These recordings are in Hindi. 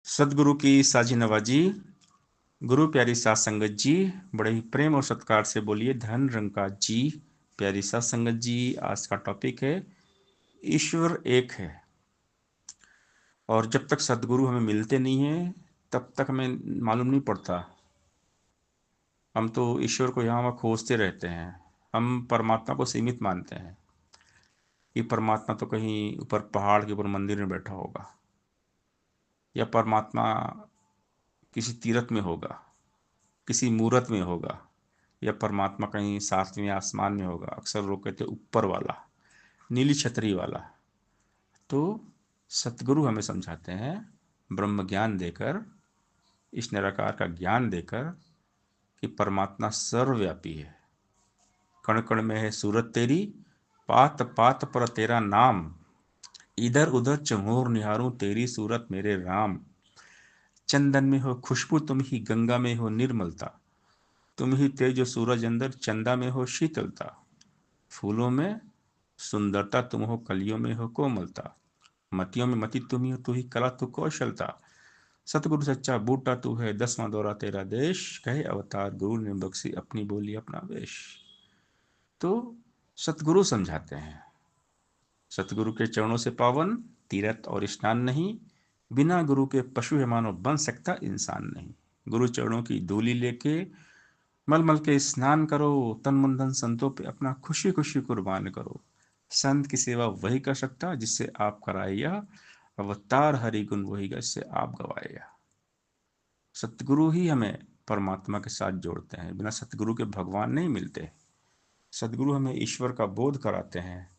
सदगुरु की साजी नवाजी। गुरु प्यारी सात संगत जी, बड़े ही प्रेम और सत्कार से बोलिए धन रंका जी। प्यारी सात संगत जी, आज का टॉपिक है ईश्वर एक है। और जब तक सदगुरु हमें मिलते नहीं हैं तब तक हमें मालूम नहीं पड़ता। हम तो ईश्वर को यहाँ वहाँ खोजते रहते हैं। हम परमात्मा को सीमित मानते हैं कि परमात्मा तो कहीं ऊपर पहाड़ के ऊपर मंदिर में बैठा होगा, या परमात्मा किसी तीर्थ में होगा, किसी मूर्त में होगा, या परमात्मा कहीं सातवें आसमान में होगा। अक्सर लोग कहते हैं ऊपर वाला, नीली छतरी वाला। तो सतगुरु हमें समझाते हैं ब्रह्म ज्ञान देकर, इस निराकार का ज्ञान देकर, कि परमात्मा सर्वव्यापी है। कण कण में है सूरत तेरी, पात पात पर तेरा नाम। इधर उधर चंगोर निहारूं तेरी सूरत मेरे राम। चंदन में हो खुशबू तुम ही, गंगा में हो निर्मलता। तुम ही तेज सूरज अंदर, चंदा में हो शीतलता। फूलों में सुंदरता तुम हो, कलियों में हो कोमलता। मतियों में मति तुम ही हो, तू ही कला तू कौशलता। सतगुरु सच्चा बूटा तू है, दसवां दौरा तेरा देश। कहे अवतार गुरु ने बख्शी, अपनी बोली अपना वेश। तो सतगुरु समझाते हैं, सतगुरु के चरणों से पावन तीरथ और स्नान नहीं। बिना गुरु के पशु है मानो, बन सकता इंसान नहीं। गुरु चरणों की धूली लेके मल मल के स्नान करो। तन मन धन संतों पे अपना खुशी खुशी कुर्बान करो। संत की सेवा वही कर सकता जिससे आप कराए, यह अवतार हरि गुण वही जिससे आप गवाए। यह सतगुरु ही हमें परमात्मा के साथ जोड़ते हैं। बिना सतगुरु के भगवान नहीं मिलते। सतगुरु हमें ईश्वर का बोध कराते हैं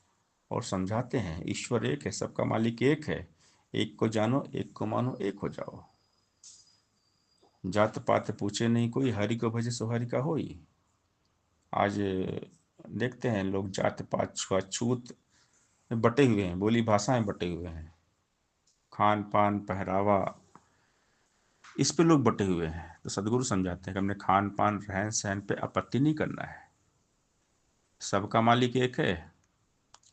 और समझाते हैं ईश्वर एक है, सबका मालिक एक है। एक को जानो, एक को मानो, एक हो जाओ। जात पात पूछे नहीं कोई, हरि को भजे सो हरि का होई। आज देखते हैं लोग जात पात छूत में बटे हुए हैं, बोली भाषाएं बटे हुए हैं, खान पान पहरावा, इस पे लोग बटे हुए हैं। तो सदगुरु समझाते हैं कि हमने खान पान रहन सहन पे आपत्ति नहीं करना है। सबका मालिक एक है,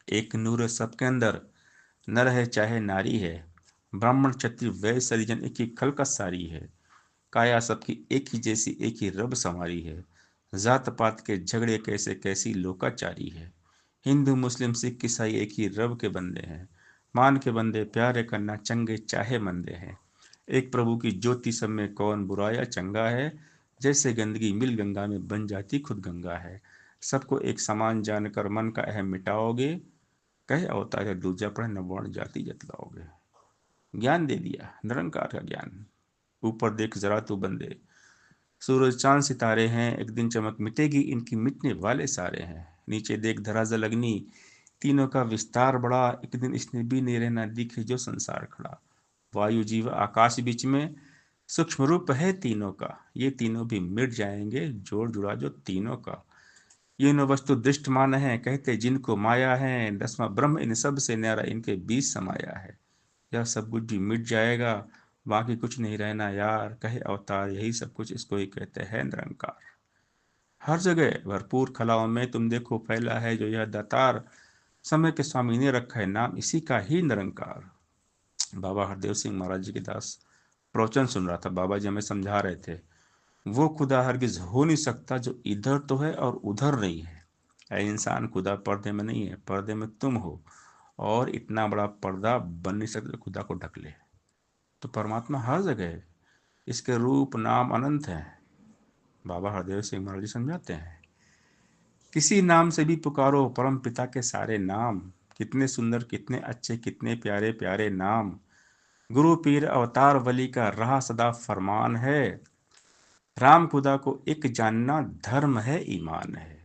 एक नूर है सबके अंदर। नर है चाहे नारी है, ब्राह्मण क्षत्रिय वैश्य सरिजन एक ही खल का सारी है। काया सबकी एक ही जैसी, एक ही रब संवारी है। जात पात के झगड़े कैसे कैसी लोकाचारी है। हिंदू मुस्लिम सिख ईसाई एक ही रब के बंदे हैं। मान के बंदे प्यारे करना, चंगे चाहे मंदे हैं। एक प्रभु की ज्योति सब में, कौन बुरा या चंगा है। जैसे गंदगी मिल गंगा में, बन जाती खुद गंगा है। सबको एक समान जानकर मन का अहम मिटाओगे। कहे अवतार या दूजा पढ़े, न वर्ण जाति जतलाओगे। ज्ञान दे दिया, निरंकार का ज्ञान। ऊपर देख जरा तू बंदे, सूरज चांद सितारे हैं, एक दिन चमक मिटेगी इनकी, मिटने वाले सारे हैं। नीचे देख धरा जल अग्नि, तीनों का विस्तार बड़ा। एक दिन इसने भी नहीं रहना, दिखे जो संसार खड़ा। वायु जीव आकाश बीच में, सूक्ष्म रूप है तीनों का। ये तीनों भी मिट जाएंगे, जोड़ जुड़ा जो तीनों का। ये न वस्तु दृष्ट मान है, कहते जिनको माया है। दसवां ब्रह्म इन सब से न्यारा, इनके बीच समाया है। यह सब कुछ भी मिट जाएगा, बाकी कुछ नहीं रहना यार। कहे अवतार यही सब कुछ, इसको ही कहते हैं निरंकार। हर जगह भरपूर कलाओं में तुम देखो फैला है जो यह दातार। समय के स्वामी ने रखा है नाम इसी का ही निरंकार। बाबा हरदेव सिंह महाराज जी के दास प्रवचन सुन रहा था। बाबा जी हमें समझा रहे थे, वो खुदा हरगिज हो नहीं सकता जो इधर तो है और उधर नहीं है। ऐ इंसान, खुदा पर्दे में नहीं है, पर्दे में तुम हो। और इतना बड़ा पर्दा बन नहीं सकता खुदा को ढक ले। तो परमात्मा हर जगह है, इसके रूप नाम अनंत हैं। बाबा हरदेव सिंह महाराज जी समझाते हैं, किसी नाम से भी पुकारो परम पिता के सारे नाम। कितने सुंदर, कितने अच्छे, कितने प्यारे प्यारे नाम। गुरु पीर अवतार वली का रहा सदा फरमान है। राम खुदा को एक जानना, धर्म है ईमान है।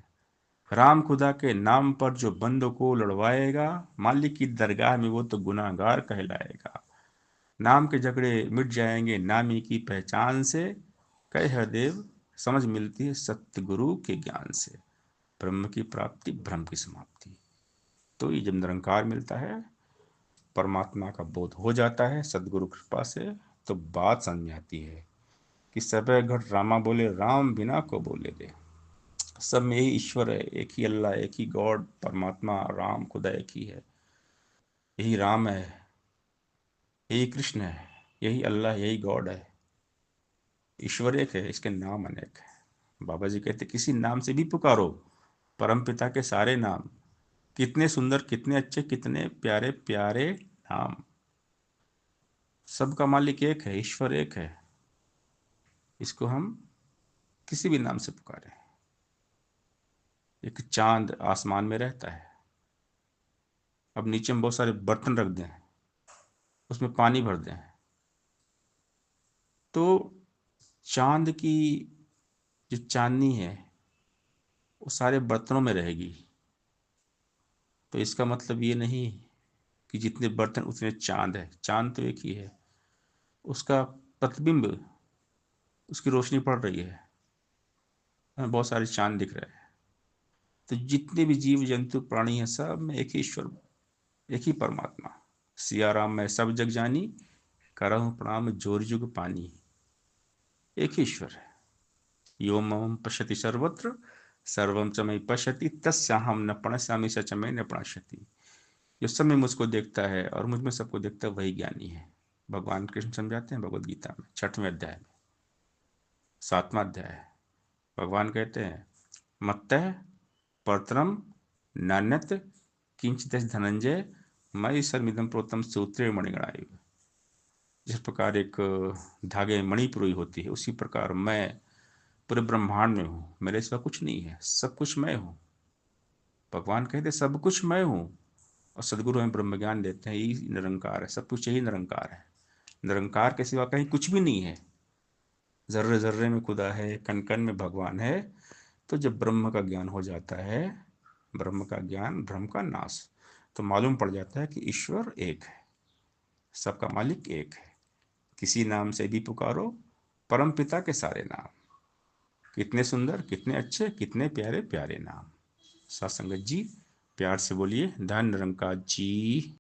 राम खुदा के नाम पर जो बंदों को लड़वाएगा, मालिक की दरगाह में वो तो गुनाहगार कहलाएगा। नाम के झगड़े मिट जाएंगे नामी की पहचान से। कहे हरदेव समझ मिलती है सत्य गुरु के ज्ञान से। ब्रह्म की प्राप्ति, ब्रह्म की समाप्ति। तो ये जब निरंकार मिलता है, परमात्मा का बोध हो जाता है सदगुरु कृपा से, तो बात समझ में आती है कि सबे घट रामा बोले, राम बिना को बोले दे। सब में यही ईश्वर है, एक ही अल्लाह, एक ही गॉड परमात्मा राम खुदा एक ही है। यही राम है, यही कृष्ण है। यही अल्लाह, यही गॉड है। ईश्वर एक है, इसके नाम अनेक है। बाबा जी कहते किसी नाम से भी पुकारो, परम पिता के सारे नाम। कितने सुंदर, कितने अच्छे, कितने प्यारे प्यारे नाम। सबका मालिक एक है, ईश्वर एक है। इसको हम किसी भी नाम से पुकारें। एक चांद आसमान में रहता है, अब नीचे में बहुत सारे बर्तन रख दें, उसमें पानी भर दें, तो चांद की जो चांदनी है वो सारे बर्तनों में रहेगी। तो इसका मतलब ये नहीं कि जितने बर्तन उतने चांद है। चांद तो एक ही है, उसका प्रतिबिंब, उसकी रोशनी पड़ रही है, हमें बहुत सारे चांद दिख रहे हैं। तो जितने भी जीव जंतु प्राणी हैं, सब में एक ही ईश्वर, एक ही परमात्मा। सिया राम मैं सब जग जानी, करहूँ प्रणाम जोर जुग पानी। एक ही ईश्वर है। यो मम पश्यति सर्वत्र, सर्वम च मयि पश्यति, तस्याहम न प्रणश्यामि स च मे न प्रणश्यति। जो सब में मुझको देखता है और मुझ में सबको देखता है, वही ज्ञानी है। भगवान कृष्ण समझाते हैं भगवद गीता में 6वें अध्याय में, 7वां अध्याय है। भगवान कहते हैं मत्तः परतरम नान्यत किंचित धनंजय मयि सर्वमिदं प्रोतम सूत्रे मणिगणा। जिस प्रकार एक धागे में मणि पिरोई होती है, उसी प्रकार मैं पूरे ब्रह्मांड में हूँ, मेरे सिवा कुछ नहीं है, सब कुछ मैं हूँ। भगवान कहते सब कुछ मैं हूँ। और सदगुरु हमें ब्रह्म ज्ञान देते हैं, यही निरंकार है, सब कुछ यही निरंकार है। निरंकार के सिवा कहीं कुछ भी नहीं है। जर्रे जर्रे में खुदा है, कण कण में भगवान है। तो जब ब्रह्म का ज्ञान हो जाता है, ब्रह्म का ज्ञान, भ्रम का नाश, तो मालूम पड़ जाता है कि ईश्वर एक है, सबका मालिक एक है। किसी नाम से भी पुकारो, परम पिता के सारे नाम। कितने सुंदर, कितने अच्छे, कितने प्यारे प्यारे नाम। साथ संगत जी, प्यार से बोलिए धन निरंकार जी।